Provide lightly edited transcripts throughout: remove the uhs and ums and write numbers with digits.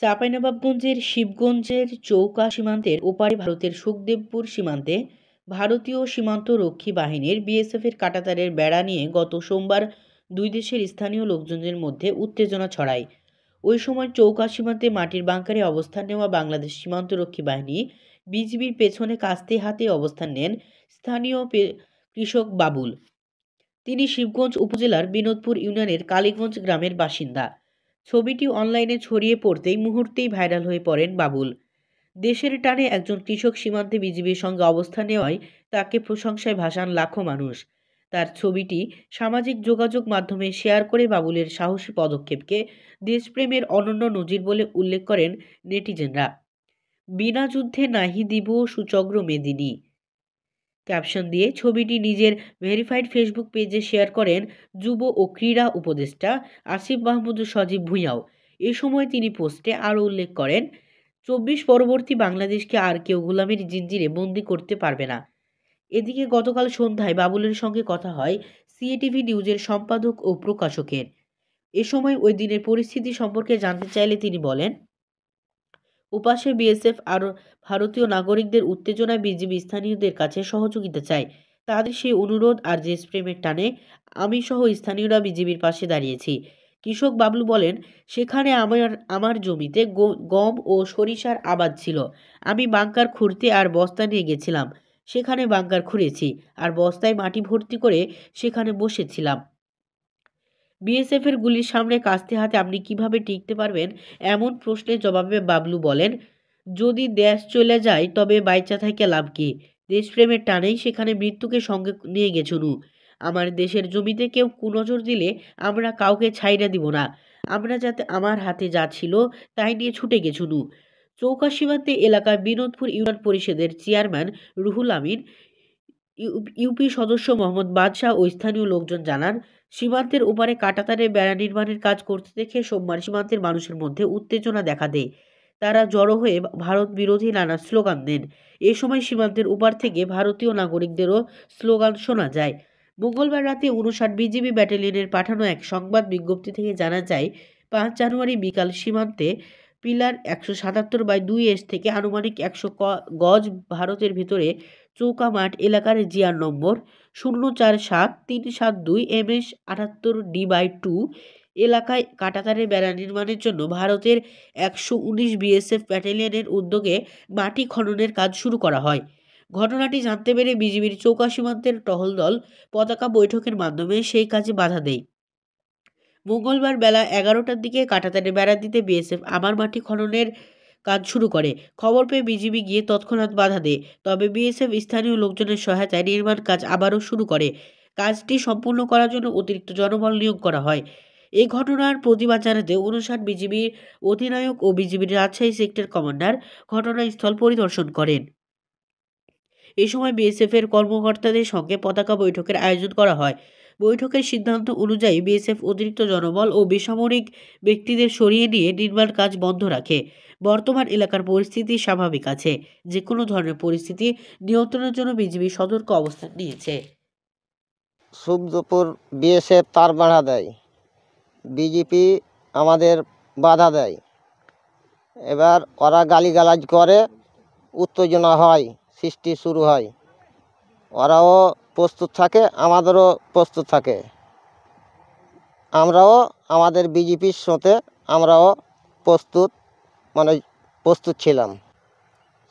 চাঁপাইনবাবগঞ্জের শিবগঞ্জের চৌকা সীমান্তের ওপারে ভারতের সুখদেবপুর সীমান্তে ভারতীয় সীমান্তরক্ষী বাহিনীর বিএসএফের কাঁটাতারের বেড়া নিয়ে গত সোমবার দুই দেশের স্থানীয় লোকজনের মধ্যে উত্তেজনা ছড়ায়। ওই সময় চৌকা সীমান্তে মাটির বাংকারে অবস্থান নেওয়া বাংলাদেশ সীমান্তরক্ষী বাহিনী বিজিবির পেছনে কাস্তে হাতে অবস্থান নেন স্থানীয় কৃষক বাবুল। তিনি শিবগঞ্জ উপজেলার বিনোদপুর ইউনিয়নের কালীগঞ্জ গ্রামের বাসিন্দা। ছবিটি অনলাইনে ছড়িয়ে পড়তেই মুহূর্তেই ভাইরাল হয়ে পড়েন বাবুল। দেশের টানে একজন কৃষক সীমান্তে বিজিবির সঙ্গে অবস্থান নেওয়ায় তাকে প্রশংসায় ভাসান লাখো মানুষ। তার ছবিটি সামাজিক যোগাযোগ মাধ্যমে শেয়ার করে বাবুলের সাহসী পদক্ষেপকে দেশপ্রেমের অনন্য নজির বলে উল্লেখ করেন নেটিজেনরা। বিনা যুদ্ধে নাহি দিব সুচগ্র মেদিনী ক্যাপশন দিয়ে ছবিটি নিজের ভেরিফাইড ফেসবুক পেজে শেয়ার করেন যুব ও ক্রীড়া উপদেষ্টা আসিফ মাহমুদ সজীব ভুঁইয়াও। এ সময় তিনি পোস্টে আরও উল্লেখ করেন, ২৪ পরবর্তী বাংলাদেশকে আর কেউ গোলামির জিঞ্জিরে বন্দি করতে পারবে না। এদিকে গতকাল সন্ধ্যায় বাবুলের সঙ্গে কথা হয় সিএটিভি নিউজের সম্পাদক ও প্রকাশকের। এ সময় ওই দিনের পরিস্থিতি সম্পর্কে জানতে চাইলে তিনি বলেন, ওপাশে বিএসএফ আর ভারতীয় নাগরিকদের উত্তেজনায় বিজিবি স্থানীয়দের কাছে সহযোগিতা চায়। তাদের সেই অনুরোধ আর দেশপ্রেমের টানে আমি সহ স্থানীয়রা বিজিবির পাশে দাঁড়িয়েছি। কৃষক বাবলু বলেন, সেখানে আমার জমিতে গম ও সরিষার আবাদ ছিল। আমি বাংকার খুঁড়তে আর বস্তা নিয়ে গেছিলাম। সেখানে বাংকার খুঁড়েছি আর বস্তায় মাটি ভর্তি করে সেখানে বসেছিলাম। বিএসএফের গুলির সামনে কাস্তে হাতে আপনি কিভাবে টিকতে পারবেন এমন প্রশ্নের জবাবে বাবলু বলেন, যদি দেশ চলে যায় তবে বাইচা থেকে লাভ কি? দেশপ্রেমের টানেই সেখানে মৃত্যুকে সঙ্গে নিয়ে গেছুনু। আমার দেশের জমিতে কেউ কুনজর দিলে আমরা কাউকে ছাইড়া দিব না। আমরা যাতে আমার হাতে যা ছিল তাই নিয়ে ছুটে গেছুনু। চৌকা সীমান্তে এলাকার বিনোদপুর ইউনিয়ন পরিষদের চেয়ারম্যান রুহুল আমিন, ইউপি সদস্য মোহাম্মদ বাদশাহ ও স্থানীয় লোকজন জানান, সীমান্তের ওপারে কাঁটাতারের বেড়া নির্মাণের কাজ করতে দেখে সোমবার সীমান্তের মানুষের মধ্যে উত্তেজনা দেখা দেয়। তারা জড়ো হয়ে ভারত বিরোধী নানা স্লোগান দেন। এ সময় সীমান্তের ওপার থেকে ভারতীয় নাগরিকদেরও স্লোগান শোনা যায়। মঙ্গলবার রাতে ৫৯ বিজিবি ব্যাটালিয়নের পাঠানো এক সংবাদ বিজ্ঞপ্তি থেকে জানা যায়, ৫ জানুয়ারি বিকাল সীমান্তে পিলার ১৭৭/২S থেকে আনুমানিক ১০০ গজ ভারতের ভিতরে চৌকা মাঠ এলাকার জিআর নম্বর ০৪৭৩৭২ MS ৭৮D/2 এলাকায় কাঁটাতারের বেড়া নির্মাণের জন্য ভারতের ১১৯ বিএসএফ ব্যাটালিয়নের উদ্যোগে মাটি খননের কাজ শুরু করা হয়। ঘটনাটি জানতে পেরে বিজিবির চৌকা সীমান্তের টহল দল পতাকা বৈঠকের মাধ্যমে সেই কাজে বাধা দেয়। মঙ্গলবার বেলা ১১টার দিকে কাঁটাতারের বেড়া দিতে বিএসএফ আবার মাটি খননের কাজ শুরু করে। খবর পেয়ে বিজিবি গিয়ে তৎক্ষণাৎ বাধা দেয়। তবে বিএসএফ স্থানীয় লোকজনের সহায়তায় নির্মাণ কাজ আবারও শুরু করে। কাজটি সম্পূর্ণ করার জন্য অতিরিক্ত জনবল নিয়োগ করা হয়। এই ঘটনার প্রতিবাদ জানাতে ৫৯ বিজিবির অধিনায়ক ও বিজিবির রাজশাহী সেক্টর কমান্ডার ঘটনাস্থল পরিদর্শন করেন। এ সময় বিএসএফের কর্মকর্তাদের সঙ্গে পতাকা বৈঠকের আয়োজন করা হয়। বৈঠকের সিদ্ধান্ত অনুযায়ী বিএসএফ অতিরিক্ত জনবল ও বেসামরিক ব্যক্তিদের সরিয়ে নিয়ে নির্মাণ কাজ বন্ধ রাখে। বর্তমান এলাকার পরিস্থিতি স্বাভাবিক আছে। যে কোনো ধরনের পরিস্থিতি নিয়ন্ত্রণের জন্য বিজিবি সতর্ক অবস্থান নিয়েছে। সুখদেবপুর বিএসএফ তার বাধা দেয়, বিজেপি আমাদের বাধা দেয়। এবার ওরা গালিগালাজ করে, উত্তেজনা হয়, সৃষ্টি শুরু হয়। ওরাও প্রস্তুত থাকে, আমাদেরও প্রস্তুত থাকে। আমরাও আমাদের বিজেপির সাথে আমরাও প্রস্তুত ছিলাম।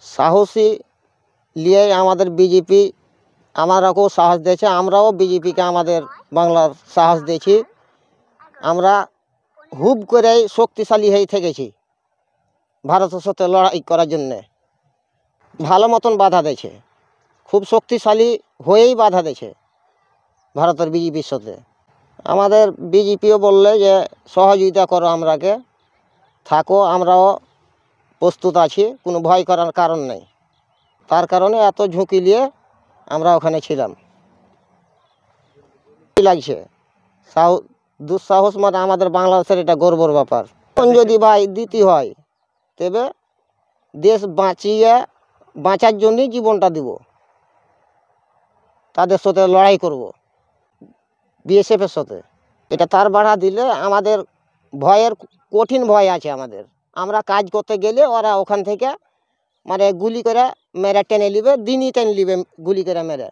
সাহসী নিয়ে আমাদের বিজেপি আমারাকেও সাহস দিয়েছে, আমরাও বিজেপিকে আমাদের বাংলার সাহস দিয়েছি। আমরা হুব করেই শক্তিশালী হয়ে থেকেছি ভারতের সাথে লড়াই করার জন্যে। ভালো মতন বাধা দিয়েছে, খুব শক্তিশালী হয়েই বাধা দিয়েছে ভারতের বিজেপির সাথে। আমাদের বিজেপিও বললে যে সহযোগিতা করো, আমরাকে থাকো, আমরাও প্রস্তুত আছি, কোনো ভয় করার কারণ নেই। তার কারণে এত ঝুঁকি নিয়ে আমরা ওখানে ছিলাম। লাগছে দুঃসাহস, মানে আমাদের বাংলাদেশের এটা গর্বর ব্যাপার। যদি ভাই দিতে হয় তবে দেশ বাঁচার জন্যই জীবনটা দিব, তাদের সাথে লড়াই করব বিএসএফের সাথে। এটা তার বাধা দিলে আমাদের কঠিন ভয় আছে আমাদের। আমরা কাজ করতে গেলে ওরা ওখান থেকে মানে গুলি করে মেরে টেনে নিবে, দিনই টেনে নিবে গুলি করে মেরে।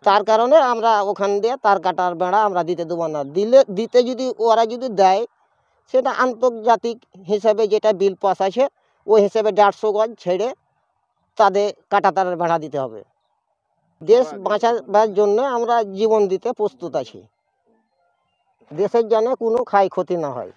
তার কারণে আমরা ওখান দিয়ে তার কাটার বেড়া আমরা দিতে দেবো না। দিতে যদি ওরা যদি দেয়, সেটা আন্তর্জাতিক হিসেবে যেটা বিল পাস আছে ওই হিসেবে 150 গজ ছেড়ে তাদের কাঁটাতারের বেড়া দিতে হবে। দেশ বাঁচাবার জন্য আমরা জীবন দিতে প্রস্তুত আছি, দেশের জন্য কোনো ক্ষয়ক্ষতি না হয়।